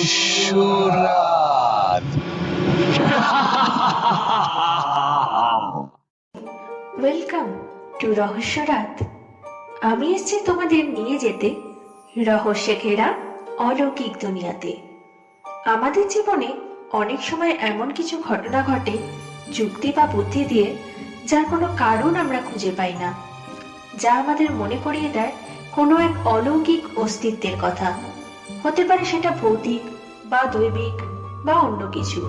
রহস্যরাত। Welcome to রহস্যরাত। আমি এসেছি তোমাদের নিয়ে যেতে রহস্যে ঘেরা অলৌকিক দুনিয়াতে। আমাদের জীবনে অনেক সময় এমন কিছু ঘটনা ঘটে যুক্তি বা বুদ্ধি দিয়ে, যার কোনো কারণ আমরা খুঁজে পাই না, যা আমাদের মনে করিয়ে দেয় কোনো এক অলৌকিক অস্তিত্বের কথা। হতে পারে সেটা ভৌতিক বা দৈবিক বা অন্য কিছু।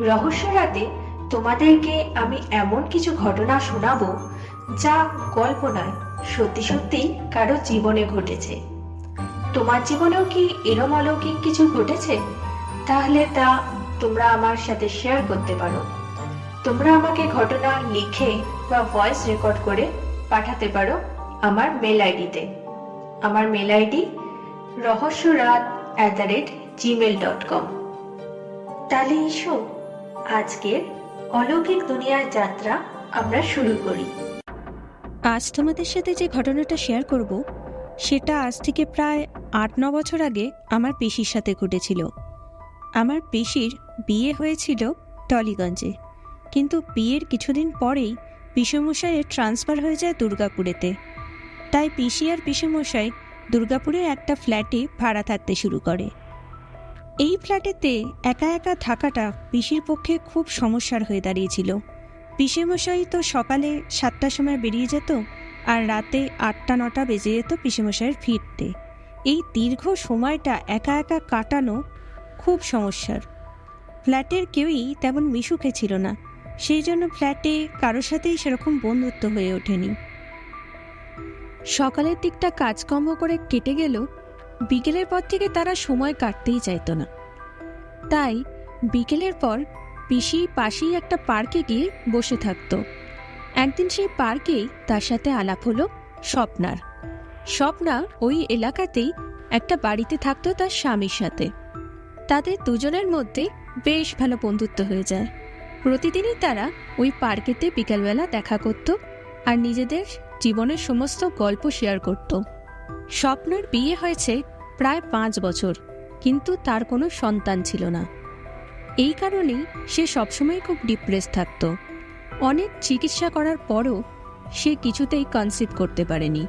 রহস্যরাতে তোমাদেরকে আমি এমন কিছু ঘটনা শোনাবো যা গল্প নয়, সত্যি সত্যি কারো জীবনে ঘটেছে। তোমার জীবনেও কি এরম অলৌকিক কিছু ঘটেছে? তাহলে তা তোমরা আমার সাথে শেয়ার করতে পারো। তোমরা আমাকে ঘটনা লিখে বা ভয়েস রেকর্ড করে পাঠাতে পারো আমার মেল আইডিতে। আমার মেল আইডি rahosyarat@gmail.com। তাহলে এসো আজকের অলৌকিক দুনিয়ার যাত্রা আমরা শুরু করি। আজ তোমাদের সাথে যে ঘটনাটা শেয়ার করব সেটা আজ থেকে প্রায় 8-9 বছর আগে আমার পিসির সাথে ঘটেছিল। আমার পিসির বিয়ে হয়েছিল টলিগঞ্জে, কিন্তু বিয়ের কিছুদিন পরেই পিসেমশাইয়ের ট্রান্সফার হয়ে যায় দুর্গাপুরেতে। তাই পিসি আর পিসেমশাই দুর্গাপুরের একটা ফ্ল্যাটে ভাড়া থাকতে শুরু করে। এই ফ্ল্যাটেতে একা একা থাকাটা পিসির পক্ষে খুব সমস্যার হয়ে দাঁড়িয়েছিল। পিসেমশাই তো সকালে 7টার সময় বেরিয়ে যেত, আর রাতে 8টা-9টা বেজে যেত পিসেমশাইয়ের ফিরতে। এই দীর্ঘ সময়টা একা একা কাটানো খুব সমস্যার। ফ্ল্যাটের কেউই তেমন মিশুকে ছিল না, সেই জন্য ফ্ল্যাটে কারোর সাথেই সেরকম বন্ধুত্ব হয়ে ওঠেনি। সকালের দিকটা কাজকর্ম করে কেটে গেল, বিকেলের পর থেকে তারা সময় কাটতেই চাইতো না। তাই বিকেলের পর পিসি পাশেই একটা পার্কে গিয়ে বসে থাকতো। একদিন সেই পার্কেই তার সাথে আলাপ হলো স্বপ্নার। স্বপ্না ওই এলাকাতেই একটা বাড়িতে থাকতো তার স্বামীর সাথে। তাদের দুজনের মধ্যে বেশ ভালো বন্ধুত্ব হয়ে যায়। প্রতিদিনই তারা ওই পার্কেতে বিকেলবেলা দেখা করত আর নিজেদের জীবনের সমস্ত গল্প শেয়ার করত। স্বপ্নার বিয়ে হয়েছে প্রায় 5 বছর, কিন্তু তার কোনো সন্তান ছিল না। এই কারণেই সে সবসময় খুব ডিপ্রেস থাকত। অনেক চিকিৎসা করার পরও সে কিছুতেই কনসিভ করতে পারেনি।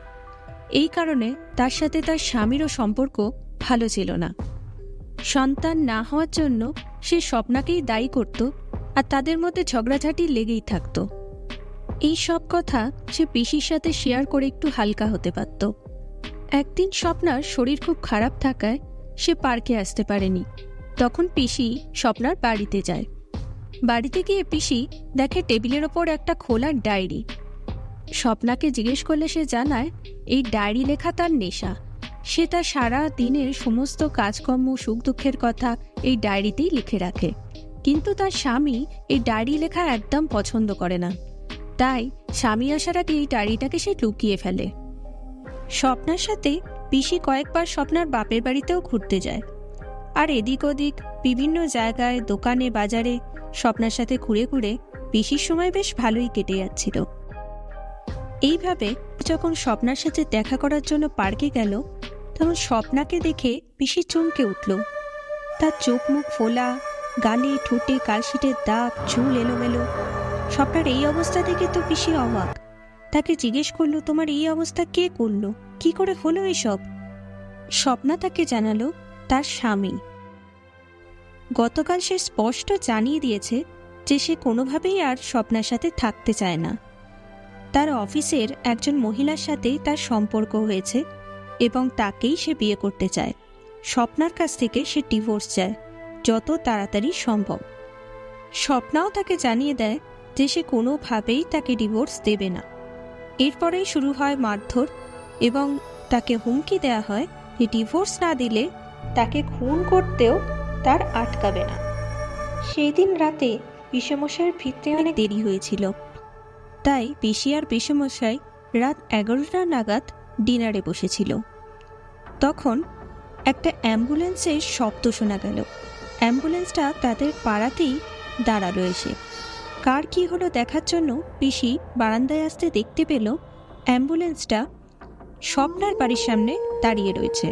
এই কারণে তার সাথে তার স্বামীরও সম্পর্ক ভালো ছিল না। সন্তান না হওয়ার জন্য সে স্বপ্নাকেই দায়ী করত, আর তাদের মধ্যে ঝগড়াঝাটি লেগেই থাকত। এই সব কথা সে পিসির সাথে শেয়ার করে একটু হালকা হতে পারত। একদিন স্বপ্নার শরীর খুব খারাপ থাকায় সে পার্কে আসতে পারেনি। তখন পিসি স্বপ্নার বাড়িতে যায়। বাড়িতে গিয়ে পিসি দেখে টেবিলের ওপর একটা খোলা ডায়েরি। স্বপ্নাকে জিজ্ঞেস করলে সে জানায় এই ডায়েরি লেখা তার নেশা। সে তার সারা দিনের সমস্ত কাজকর্ম, সুখ দুঃখের কথা এই ডায়েরিতেই লিখে রাখে। কিন্তু তার স্বামী এই ডায়েরি লেখা একদম পছন্দ করে না, তাই স্বামী আসার আগে এই ডায়েরিটাকে সে লুকিয়ে ফেলে। স্বপ্নার সাথে পিসি কয়েকবার স্বপ্নার বাপের বাড়িতেও ঘুরতে যায়, আর এদিক ওদিক বিভিন্ন জায়গায়, দোকানে, বাজারে স্বপ্নার সাথে ঘুরে ঘুরে পিসির সময় বেশ ভালোই কেটে যাচ্ছিল। এইভাবে যখন স্বপ্নার সাথে দেখা করার জন্য পার্কে গেল, তখন স্বপ্নাকে দেখে পিসি চমকে উঠল। তার চোখ মুখ ফোলা, গালে ঠোঁটে কালশিটের দাগ, চুল এলোমেলো। স্বপ্নার এই অবস্থা দেখে তো পিসি অবাক। তাকে জিজ্ঞেস করলো, তোমার এই অবস্থা কে করলো, কি করে হলো এসব? স্বপ্না তাকে জানালো তার স্বামী। গতকাল সে স্পষ্ট জানিয়ে দিয়েছে যে সে কোনোভাবেই আর স্বপ্নার সাথে থাকতে চায় না। তার অফিসের একজন মহিলার সাথে তার সম্পর্ক হয়েছে এবং তাকেই সে বিয়ে করতে চায়। স্বপ্নার কাছ থেকে সে ডিভোর্স চায় যত তাড়াতাড়ি সম্ভব। স্বপ্নাও তাকে জানিয়ে দেয় যে সে কোনোভাবেই তাকে ডিভোর্স দেবে না। এরপরেই শুরু হয় মারধর এবং তাকে হুমকি দেওয়া হয় যে ডিভোর্স না দিলে তাকে খুন করতেও তার আটকাবে না। সেই দিন রাতে পিসেমশাইয়ের ফিরতে অনেক দেরি হয়েছিল, তাই পিসি আর পিসেমশাই রাত 11টা নাগাদ ডিনারে বসেছিল। তখন একটা অ্যাম্বুলেন্সের শব্দ শোনা গেল। অ্যাম্বুলেন্সটা তাদের পাড়াতেই দাঁড়ালো এসে। কার কি হলো দেখার জন্য পিসি বারান্দায় আসতে দেখতে পেল অ্যাম্বুলেন্সটা স্বপ্নার বাড়ির সামনে দাঁড়িয়ে রয়েছে।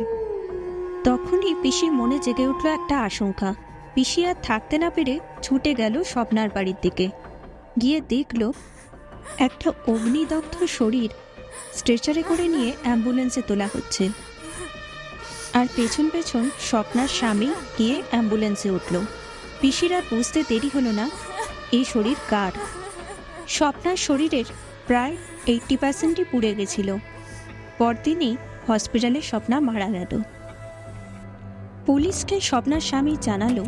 তখনই পিসির মনে জেগে উঠল একটা আশঙ্কা। পিসি আর থাকতে না পেরে ছুটে গেল স্বপ্নার বাড়ির দিকে। গিয়ে দেখল একটা অগ্নিদগ্ধ শরীর স্ট্রেচারে করে নিয়ে অ্যাম্বুলেন্সে তোলা হচ্ছে, আর পেছন পেছন স্বপ্নার স্বামী গিয়ে অ্যাম্বুলেন্সে উঠল। পিসির আর বুঝতে দেরি হলো না এই শরীর কার। স্বপ্নার শরীরের প্রায় 80% পুড়ে গেছিল। পরদিনই হসপিটালে স্বপ্না মারা গেল। পুলিশকে স্বপ্নার স্বামী জানালো,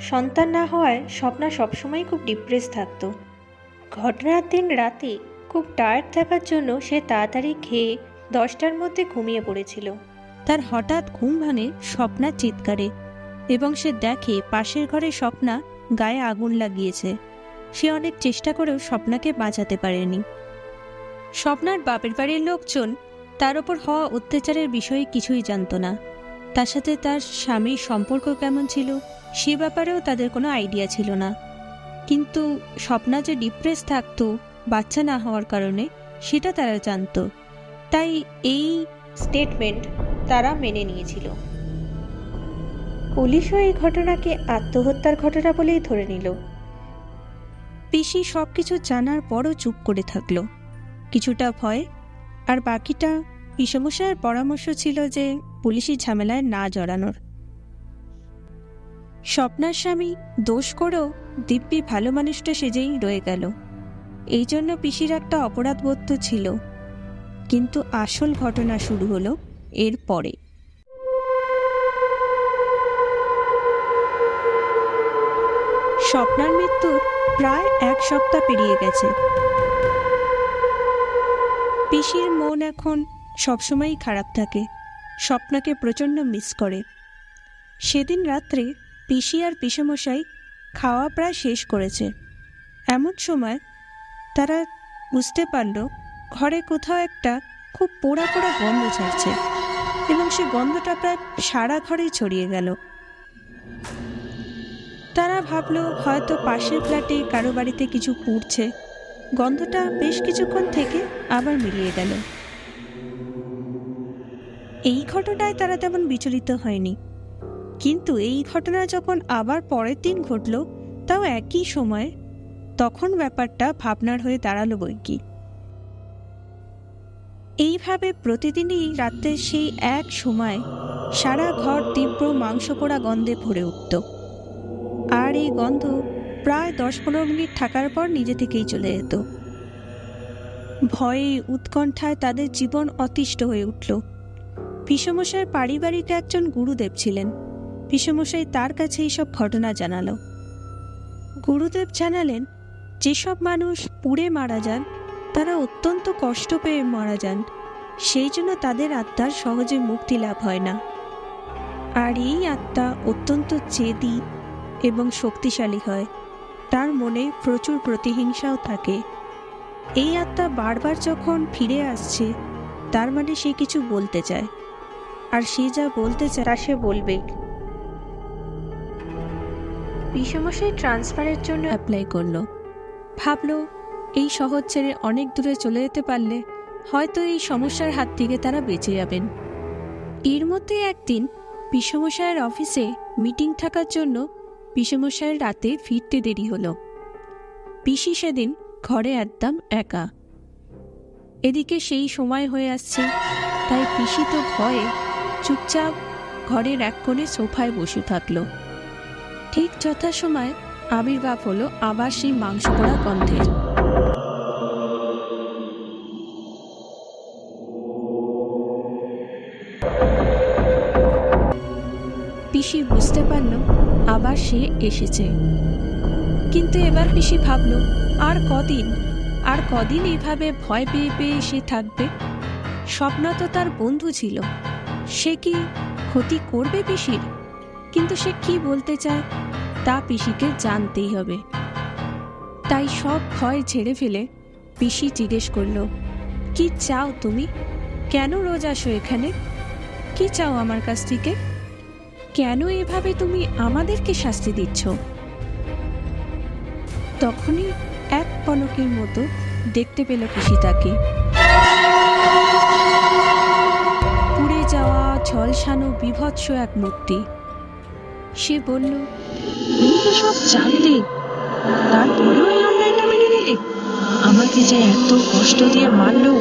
সন্তান না হওয়ায় স্বপ্না সবসময় খুব ডিপ্রেস থাকতো। ঘটনার দিন রাতে খুব টায়ার্ড থাকার জন্য সে তাড়াতাড়ি খেয়ে 10টার মধ্যে ঘুমিয়ে পড়েছিল। তার হঠাৎ ঘুম ভাঙে স্বপ্নার চিৎকারে, এবং সে দেখে পাশের ঘরে স্বপ্না গায়ে আগুন লাগিয়েছে। সে অনেক চেষ্টা করেও স্বপ্নাকে বাঁচাতে পারেনি। স্বপ্নার বাপের বাড়ির লোকজন তার ওপর হওয়া অত্যাচারের বিষয়ে কিছুই জানত না। তার সাথে তার স্বামীর সম্পর্ক কেমন ছিল সে ব্যাপারেও তাদের কোনো আইডিয়া ছিল না। কিন্তু স্বপ্না যে ডিপ্রেস থাকতো বাচ্চা না হওয়ার কারণে সেটা তারা জানত। তাই এই স্টেটমেন্ট তারা মেনে নিয়েছিল। পুলিশও এই ঘটনাকে আত্মহত্যার ঘটনা বলেই ধরে নিল। পিসি সব কিছু জানার পরও চুপ করে থাকলো, কিছুটা ভয়, আর বাকিটা পিসমশাইয়ের পরামর্শ ছিল যে পুলিশি ঝামেলায় না জড়ানোর। স্বপ্নার স্বামী দোষ করেও দিব্যি ভালো মানুষটা সেজেই রয়ে গেল। এই জন্য পিসির একটা অপরাধবোধ তো ছিল। কিন্তু আসল ঘটনা শুরু হলো এর পরে। স্বপ্নার মৃত্যুর প্রায় 1 সপ্তাহ পেরিয়ে গেছে। পিসির মন এখন সবসময়ই খারাপ থাকে, স্বপ্নাকে প্রচণ্ড মিস করে। সেদিন রাত্রে পিসি আর পিসমশাই খাওয়া প্রায় শেষ করেছে। এমন সময় তারা বুঝতে পারল ঘরে কোথাও একটা খুব পোড়া পোড়া গন্ধ ছাড়ছে, এবং সে গন্ধটা প্রায় সারা ঘরেই ছড়িয়ে গেল। তারা ভাবল হয়তো পাশের ফ্ল্যাটে কারো বাড়িতে কিছু পুড়ছে। গন্ধটা বেশ কিছুক্ষণ থেকে আবার মিলিয়ে গেল। এই ঘটনায় তারা তেমন বিচলিত হয়নি, কিন্তু এই ঘটনা যখন আবার পরের দিন ঘটল, তাও একই সময়ে, তখন ব্যাপারটা ভাবনার হয়ে দাঁড়ালো বৈকি। এইভাবে প্রতিদিনই রাতে সেই এক সময় সারা ঘর তীব্র মাংস পোড়া গন্ধে ভরে উঠত। আর এই গন্ধ প্রায় 10-15 মিনিট থাকার পর নিজে থেকেই চলে যেত। ভয়ে উৎকণ্ঠায় তাদের জীবন অতিষ্ঠ হয়ে উঠল। পিসমশাইয়ের পারিবারিক একজন গুরুদেব ছিলেন। পিসমশাই তার কাছে এইসব ঘটনা জানালো। গুরুদেব জানালেন, যেসব মানুষ পুড়ে মারা যান তারা অত্যন্ত কষ্ট পেয়ে মারা যান, সেই জন্য তাদের আত্মার সহজে মুক্তি লাভ হয় না। আর এই আত্মা অত্যন্ত জেদি এবং শক্তিশালী হয়। তার মনে প্রচুর প্রতিহিংসাও থাকে। এই আত্মা বারবার যখন ফিরে আসছে, তার মানে সে কিছু বলতে চায়, আর সে যা বলতে চায় তা সে বলবে। পিসমশাই ট্রান্সফারের জন্য অ্যাপ্লাই করলো। ভাবলো এই শহর ছেড়ে অনেক দূরে চলে যেতে পারলে হয়তো এই সমস্যার হাত থেকে তারা বেঁচে যাবেন। এর মধ্যে একদিন পিসমশাইয়ের অফিসে মিটিং থাকার জন্য পিসমশাইয়ের রাতে ফিরতে দেরি হলো। পিসি সেদিন ঘরে একদম একা। এদিকে সেই সময় হয়ে আসছে, তাই পিসি তো ভয়ে চুপচাপ ঘরের এক কোণে সোফায় বসে থাকলো। ঠিক যথাসময় আবির্ভাব হলো আবার সেই মাংস পোড়া গন্ধের। পিসি বুঝতে পারল আবার সে এসেছে। কিন্তু এবার পিসি ভাবল আর কদিন এইভাবে ভয় পেয়ে পেয়ে সে থাকবে। স্বপ্না তো তার বন্ধু ছিল, সে কি ক্ষতি করবে পিসির? কিন্তু সে কি বলতে চায় তা পিসিকে জানতেই হবে। তাই সব ভয় ছেড়ে ফেলে পিসি জিজ্ঞেস করল, কি চাও তুমি? কেন রোজ আসো এখানে? কি চাও আমার কাছ থেকে? কেন এভাবে তুমি আমাদেরকে শাস্তি দিচ্ছ? তখনই এক পলকের মতো দেখতে পেল পিসি তাকে। পুড়ে যাওয়া ঝলসানো বিভৎস এক মূর্তি। সে বলল, তুমি তো সব জানলে, তারপরেও এই অন্যায়টা মেনে নিলে? আমাকে যে এত কষ্ট দিয়ে মারলো,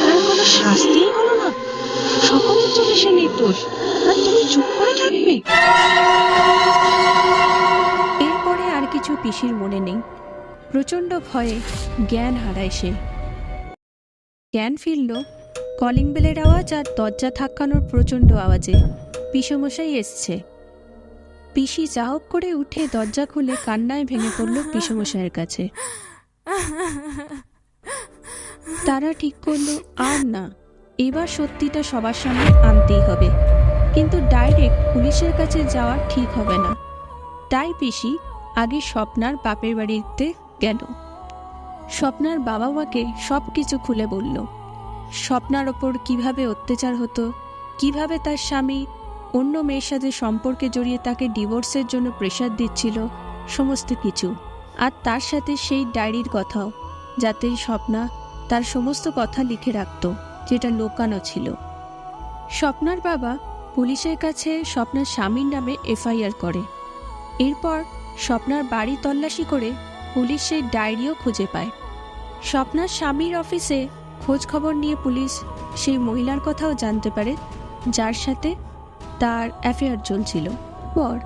তার কোনো শাস্তিই হলো না। সকলের চোখে সে নির্দোষ, আর তুমি চুপ করে থাকবে? এরপরে আর কিছু পিসির মনে নেই। প্রচণ্ড ভয়ে জ্ঞান হারায় সে। জ্ঞান ফিরল কলিং বেলের আওয়াজ আর দরজা ধাক্কানোর প্রচণ্ড আওয়াজে। পিসমশাই এসছে। পিসি যা হোক করে উঠে দরজা খুলে কান্নায় ভেঙে পড়ল পিসমশাইয়ের কাছে। তারা ঠিক করলো আর না, এবার সত্যিটা সবার সামনে আনতেই হবে, কিন্তু ডাইরেক্ট পুলিশের কাছে যাওয়া ঠিক হবে না। তাই পিসি আগে স্বপ্নার বাপের বাড়িতে গেল। স্বপ্নার বাবা মাকে সব কিছু খুলে বলল। স্বপ্নার ওপর কিভাবে অত্যাচার হতো, কিভাবে তার স্বামী অন্য মেয়ের সাথে সম্পর্কে জড়িয়ে তাকে ডিভোর্সের জন্য প্রেশার দিচ্ছিল, সমস্ত কিছু। আর তার সাথে সেই ডায়েরির কথাও, যাতে স্বপ্না তার সমস্ত কথা লিখে রাখত, যেটা লুকানো ছিল। স্বপ্নার বাবা পুলিশের কাছে স্বপ্নার স্বামীর নামে এফআইআর করে। এরপর স্বপ্নার বাড়ি তল্লাশি করে পুলিশ সেই ডায়েরিও খুঁজে পায়। স্বপ্নার স্বামীর অফিসে খোঁজ খবর নিয়ে পুলিশ সেই মহিলার কথাও জানতে পারে, যার সাথে তার অ্যাফেয়ার চলছিল। পর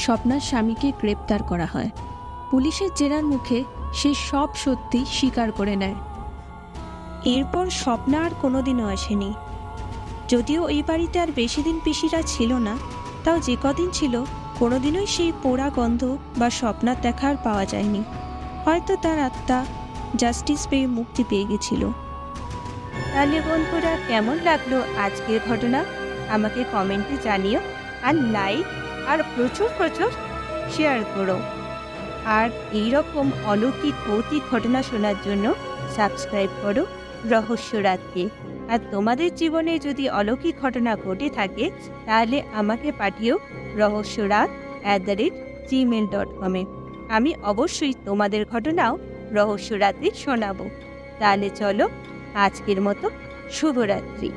স্বপ্নার স্বামীকে গ্রেপ্তার করা হয়। পুলিশের জেরার মুখে সে সব সত্যি স্বীকার করে নেয়। এরপর স্বপ্না আর কোনোদিনও আসেনি। যদিও এই বাড়িতে আর বেশি দিন পিসিরা ছিল না, তাও যে কদিন ছিল কোনোদিনই সেই পোড়া গন্ধ বা স্বপ্নার দেখা আর পাওয়া যায়নি। হয়তো তার আত্মা জাস্টিস পেয়ে মুক্তি পেয়ে গেছিল। তাহলে বন্ধুরা, কেমন লাগলো আজকের ঘটনা আমাকে কমেন্টে জানিও, আর লাইক আর প্রচুর প্রচুর শেয়ার করো। আর এইরকম অলৌকিক ভৌতিক ঘটনা শোনার জন্য সাবস্ক্রাইব করো রহস্যরাতকে। আর তোমাদের জীবনে যদি অলৌকিক ঘটনা ঘটে থাকে তাহলে আমাকে পাঠিও rahosyorat@gmail.com এ। আমি অবশ্যই তোমাদের ঘটনাও রহস্যরাতে শোনাবো। তাহলে চলো, আজকের মতো শুভরাত্রি।